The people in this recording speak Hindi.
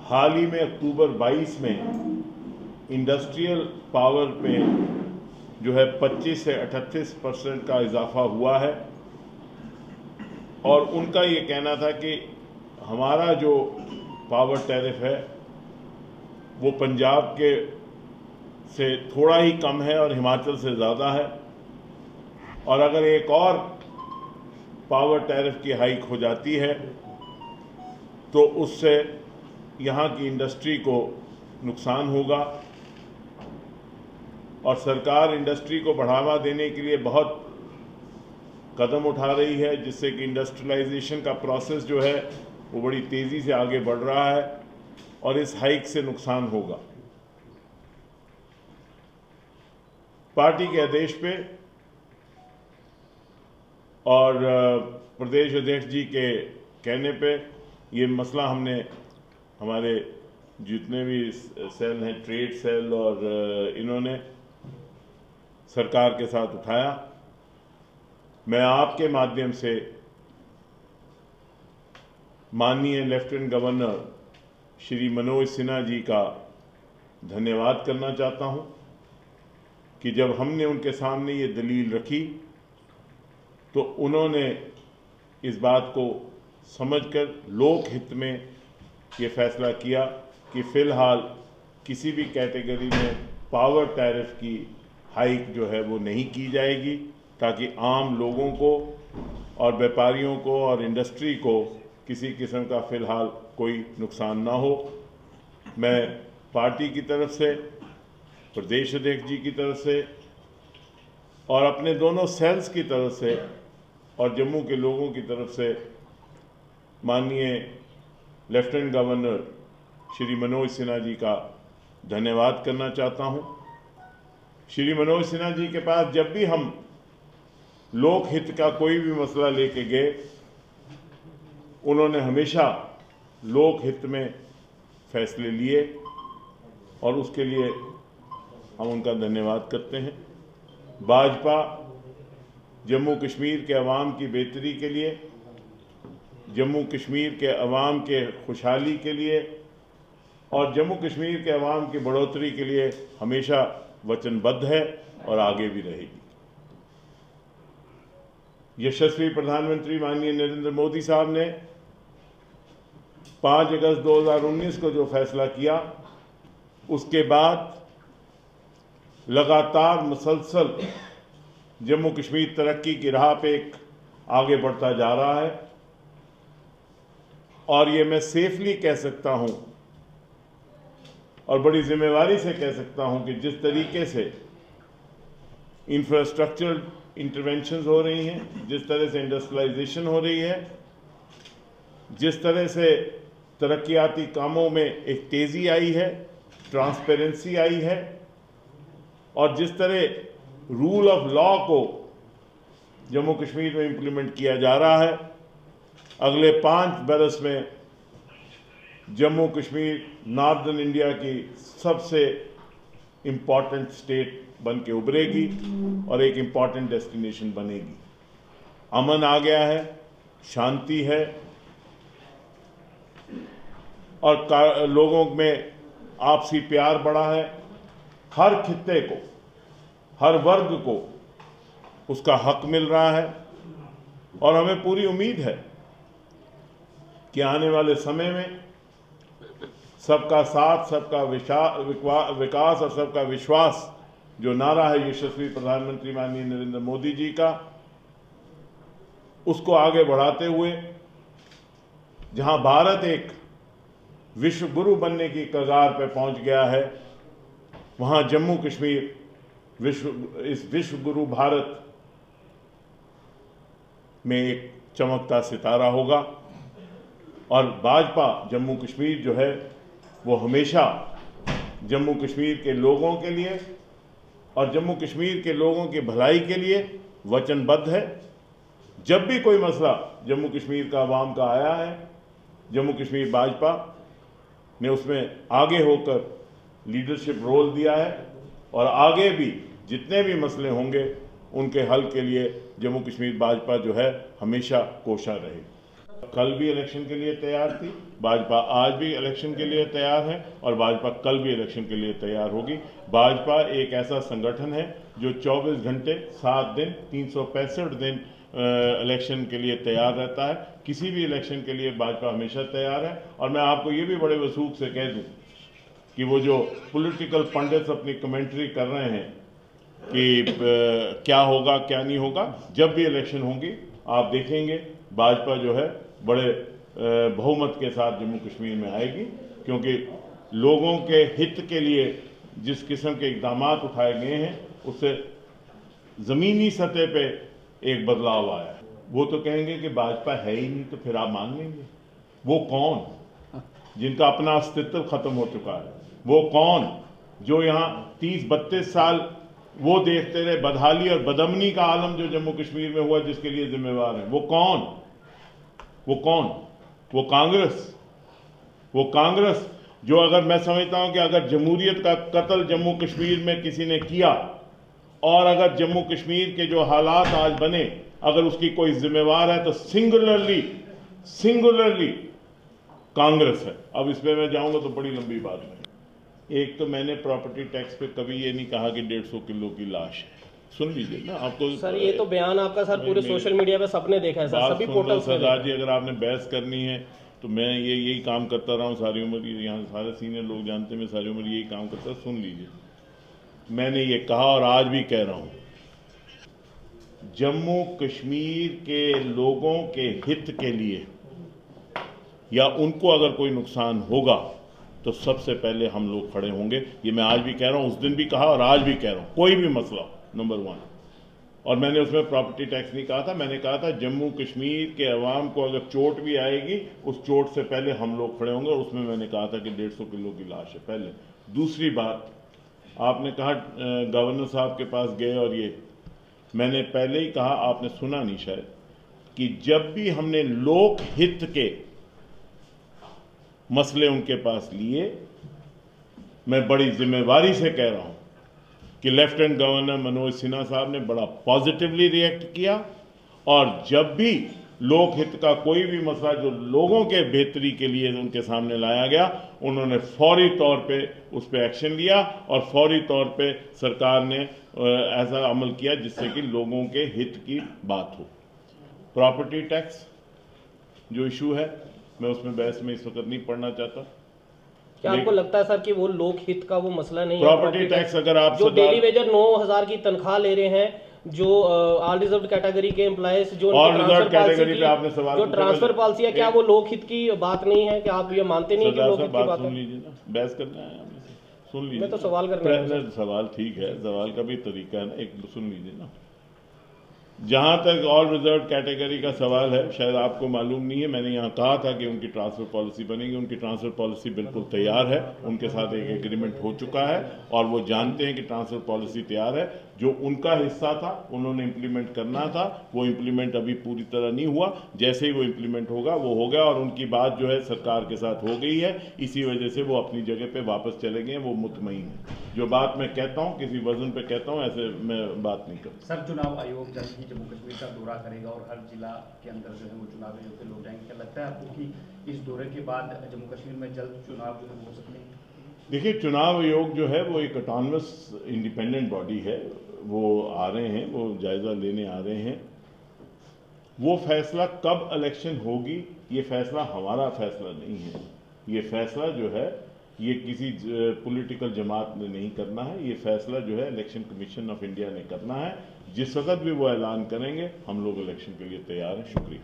हाल ही में अक्टूबर 22 में इंडस्ट्रियल पावर पे जो है 25 से 38% का इजाफा हुआ है और उनका ये कहना था कि हमारा जो पावर टैरिफ है वो पंजाब के से थोड़ा ही कम है और हिमाचल से ज़्यादा है और अगर एक और पावर टैरिफ की हाइक हो जाती है तो उससे यहाँ की इंडस्ट्री को नुकसान होगा और सरकार इंडस्ट्री को बढ़ावा देने के लिए बहुत कदम उठा रही है जिससे कि इंडस्ट्रियलाइजेशन का प्रोसेस जो है वो बड़ी तेज़ी से आगे बढ़ रहा है और इस हाइक से नुकसान होगा। पार्टी के आदेश पे और प्रदेश अध्यक्ष जी के कहने पे ये मसला हमने हमारे जितने भी सेल हैं, ट्रेड सेल और इन्होंने सरकार के साथ उठाया। मैं आपके माध्यम से माननीय लेफ्टिनेंट गवर्नर श्री मनोज सिन्हा जी का धन्यवाद करना चाहता हूं कि जब हमने उनके सामने ये दलील रखी तो उन्होंने इस बात को समझकर लोक हित में ये फैसला किया कि फ़िलहाल किसी भी कैटेगरी में पावर टैरिफ की हाइक जो है वो नहीं की जाएगी ताकि आम लोगों को और व्यापारियों को और इंडस्ट्री को किसी किस्म का फ़िलहाल कोई नुकसान ना हो। मैं पार्टी की तरफ से, प्रदेश अध्यक्ष जी की तरफ से और अपने दोनों सेल्स की तरफ से और जम्मू के लोगों की तरफ से माननीय लेफ्टिनेंट गवर्नर श्री मनोज सिन्हा जी का धन्यवाद करना चाहता हूं। श्री मनोज सिन्हा जी के पास जब भी हम लोक हित का कोई भी मसला लेके गए उन्होंने हमेशा लोक हित में फैसले लिए और उसके लिए हम उनका धन्यवाद करते हैं। भाजपा जम्मू कश्मीर के अवाम की बेहतरी के लिए, जम्मू कश्मीर के अवाम के खुशहाली के लिए और जम्मू कश्मीर के अवाम की बढ़ोतरी के लिए हमेशा वचनबद्ध है और आगे भी रहेगी। यशस्वी प्रधानमंत्री माननीय नरेंद्र मोदी साहब ने 5 अगस्त 2019 को जो फैसला किया उसके बाद लगातार मुसलसल जम्मू कश्मीर तरक्की की राह पे एक आगे बढ़ता जा रहा है और ये मैं सेफली कह सकता हूं और बड़ी जिम्मेवारी से कह सकता हूं कि जिस तरीके से इंफ्रास्ट्रक्चरल इंटरवेंशंस हो रही हैं, जिस तरह से इंडस्ट्रियलाइजेशन हो रही है, जिस तरह से तरक्याती कामों में एक तेज़ी आई है, ट्रांसपेरेंसी आई है और जिस तरह रूल ऑफ लॉ को जम्मू कश्मीर में इम्प्लीमेंट किया जा रहा है, अगले 5 बरस में जम्मू कश्मीर नॉर्दर्न इंडिया की सबसे इम्पॉर्टेंट स्टेट बन के उभरेगी और एक इम्पॉर्टेंट डेस्टिनेशन बनेगी। अमन आ गया है, शांति है और लोगों में आपसी प्यार बढ़ा है। हर खित्ते को, हर वर्ग को उसका हक मिल रहा है और हमें पूरी उम्मीद है कि आने वाले समय में सबका साथ, सबका विकास और सबका विश्वास जो नारा है यशस्वी प्रधानमंत्री माननीय नरेंद्र मोदी जी का, उसको आगे बढ़ाते हुए जहां भारत एक विश्व गुरु बनने की कगार पर पहुंच गया है, वहां जम्मू कश्मीर इस विश्व गुरु भारत में एक चमकता सितारा होगा और भाजपा जम्मू कश्मीर जो है वो हमेशा जम्मू कश्मीर के लोगों के लिए और जम्मू कश्मीर के लोगों की भलाई के लिए वचनबद्ध है। जब भी कोई मसला जम्मू कश्मीर का आवाम का आया है, जम्मू कश्मीर भाजपा ने उसमें आगे होकर लीडरशिप रोल दिया है और आगे भी जितने भी मसले होंगे उनके हल के लिए जम्मू कश्मीर भाजपा जो है हमेशा कोशा रहे। कल भी इलेक्शन के लिए तैयार थी, भाजपा आज भी इलेक्शन के लिए तैयार है और भाजपा कल भी इलेक्शन के लिए तैयार होगी। भाजपा एक ऐसा संगठन है जो 24 घंटे 7 दिन 365 दिन इलेक्शन के लिए तैयार रहता है। किसी भी इलेक्शन के लिए भाजपा हमेशा तैयार है। और मैं आपको ये भी बड़े वसूख से कह दूं कि वो जो पॉलिटिकल पंडित्स अपनी कमेंट्री कर रहे हैं कि क्या होगा क्या नहीं होगा, जब भी इलेक्शन होंगी आप देखेंगे भाजपा जो है बड़े बहुमत के साथ जम्मू कश्मीर में आएगी, क्योंकि लोगों के हित के लिए जिस किस्म के इकदाम उठाए गए हैं उससे ज़मीनी सतह पे एक बदलाव आया है। वो तो कहेंगे कि भाजपा है ही नहीं, तो फिर आप मान लेंगे। वो कौन जिनका अपना अस्तित्व खत्म हो चुका है? वो कौन जो यहाँ 30-32 साल वो देखते रहे बदहाली और बदअमनी का आलम जो जम्मू कश्मीर में हुआ, जिसके लिए जिम्मेवार है? वो कौन? वो कांग्रेस जो, अगर मैं समझता हूं कि अगर जमहूरियत का कत्ल जम्मू कश्मीर में किसी ने किया और अगर जम्मू कश्मीर के जो हालात आज बने, अगर उसकी कोई जिम्मेवार है तो सिंगुलरली कांग्रेस है। अब इस पे मैं जाऊंगा तो बड़ी लंबी बात है। एक तो मैंने प्रॉपर्टी टैक्स पे कभी ये नहीं कहा कि 150 किलो की लाश है। सुन लीजिए ना, आपको सर ये तो बयान आपका सर पूरे सोशल मीडिया पे सबने देखा है सर, सभी पोर्टल्स पे। सरदार जी, अगर आपने बहस करनी है तो मैं यही काम करता रहा हूँ सारी उम्र। यहाँ सारे सीनियर लोग जानते हैं मैं सारी उम्र यही काम करता। सुन लीजिए, मैंने ये कहा और आज भी कह रहा हूँ, जम्मू कश्मीर के लोगों के हित के लिए या उनको अगर कोई नुकसान होगा तो सबसे पहले हम लोग खड़े होंगे। ये मैं आज भी कह रहा हूं, उस दिन भी कहा और आज भी कह रहा हूं। कोई भी मसला हो, नंबर 1। और मैंने उसमें प्रॉपर्टी टैक्स नहीं कहा था, मैंने कहा था जम्मू कश्मीर के अवाम को अगर चोट भी आएगी उस चोट से पहले हम लोग खड़े होंगे। और उसमें मैंने कहा था कि 150 किलो की लाश है पहले। दूसरी बात, आपने कहा गवर्नर साहब के पास गए और ये, मैंने पहले ही कहा, आपने सुना नहीं शायद, कि जब भी हमने लोक हित के मसले उनके पास लिए, मैं बड़ी जिम्मेवारी से कह रहा हूं कि लेफ्टिनेंट गवर्नर मनोज सिन्हा साहब ने बड़ा पॉजिटिवली रिएक्ट किया। और जब भी लोक हित का कोई भी मसला जो लोगों के बेहतरी के लिए उनके सामने लाया गया, उन्होंने फौरी तौर पे उस पर एक्शन लिया और फौरी तौर पे सरकार ने ऐसा अमल किया जिससे कि लोगों के हित की बात हो। प्रॉपर्टी टैक्स जो इशू है, मैं उसमें बहस में इस वक्त नहीं पढ़ना चाहता। क्या आपको लगता है सर कि वो लोक हित का वो मसला नहीं है? प्रॉपर्टी टैक्स अगर आप जो डेली वेजर 9000 की तनख्वाह ले रहे हैं, जो ऑल रिजर्व कैटेगरी के एम्प्लॉयज जो ट्रांसफर पॉलिसी है, क्या वो लोक हित की बात नहीं है? क्या आप ये मानते नहीं कि लोक हित की बात है? सुन लीजिए ना, बहस करना है, सुन लीजिए। मैं तो सवाल करना सवाल ठीक है, सवाल का भी तरीका है ना, एक सुन लीजिए ना। जहां तक ऑल रिजर्व कैटेगरी का सवाल है, शायद आपको मालूम नहीं है, मैंने यहां कहा था कि उनकी ट्रांसफर पॉलिसी बनेगी। उनकी ट्रांसफर पॉलिसी बिल्कुल तैयार है, उनके साथ एक एग्रीमेंट हो चुका है और वो जानते हैं कि ट्रांसफर पॉलिसी तैयार है। जो उनका हिस्सा था उन्होंने इंप्लीमेंट करना था, वो इंप्लीमेंट अभी पूरी तरह नहीं हुआ। जैसे ही वो इंप्लीमेंट होगा वो हो गया और उनकी बात जो है सरकार के साथ हो गई है। इसी वजह से वो अपनी जगह पे वापस चले गए, वो मुतमईन है। जो बात मैं कहता हूँ किसी वजन पे कहता हूँ, ऐसे मैं बात नहीं करता। सर, चुनाव आयोग जल्द ही जम्मू कश्मीर का दौरा करेगा और हर जिला के अंदर जो है वो चुनाव आयोग के लोग जाएंगे। क्या लगता है आपको कि इस दौरे के बाद जम्मू कश्मीर में जल्द चुनाव जो है हो सकते हैं? देखिए, चुनाव आयोग जो है वो एक ऑटोनमस इंडिपेंडेंट बॉडी है। वो आ रहे हैं, वो जायजा लेने आ रहे हैं। वो फैसला कब इलेक्शन होगी, ये फैसला हमारा फैसला नहीं है। ये फैसला जो है ये किसी पॉलिटिकल जमात ने नहीं करना है। ये फैसला जो है इलेक्शन कमीशन ऑफ इंडिया ने करना है। जिस वक्त भी वो ऐलान करेंगे हम लोग इलेक्शन के लिए तैयार हैं। शुक्रिया।